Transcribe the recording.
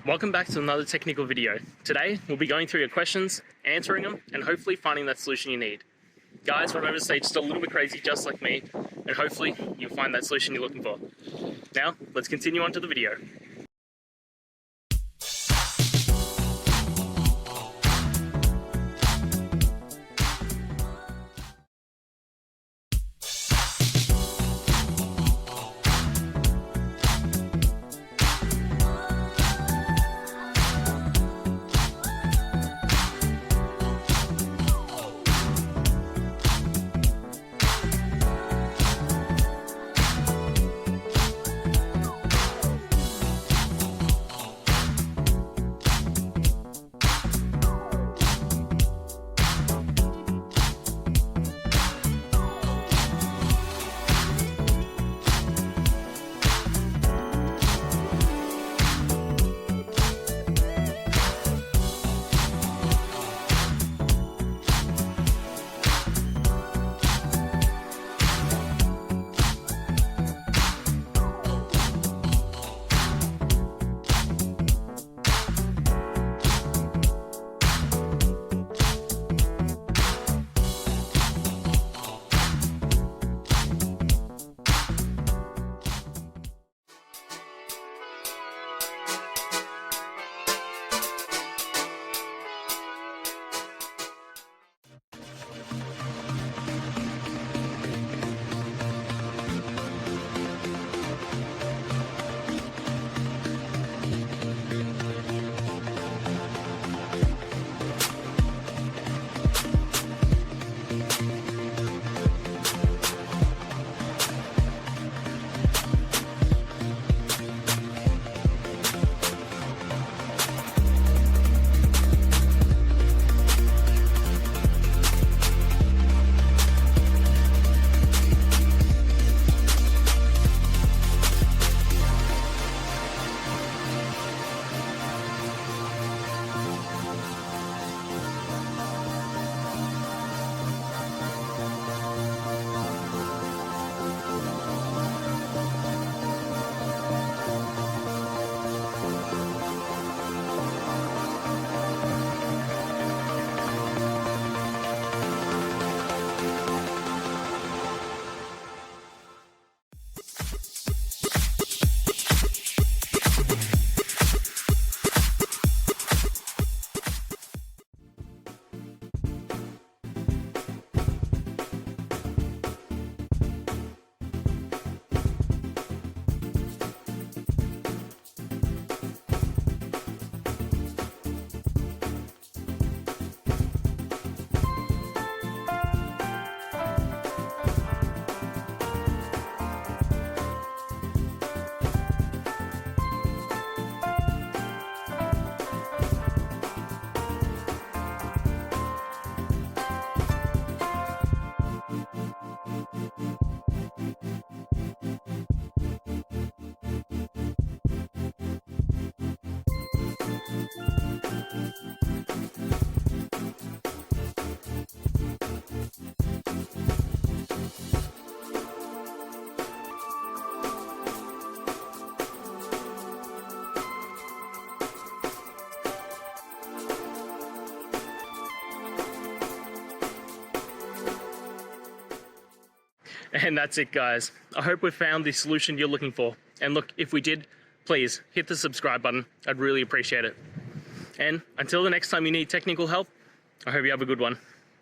Welcome back to another technical video. Today, we'll be going through your questions, answering them, and hopefully finding that solution you need. Guys, remember to stay just a little bit crazy just like me, and hopefully you'll find that solution you're looking for. Now, let's continue on to the video. And that's it, guys. I hope we found the solution you're looking for. And look, if we did, please hit the subscribe button. I'd really appreciate it. And until the next time you need technical help, I hope you have a good one.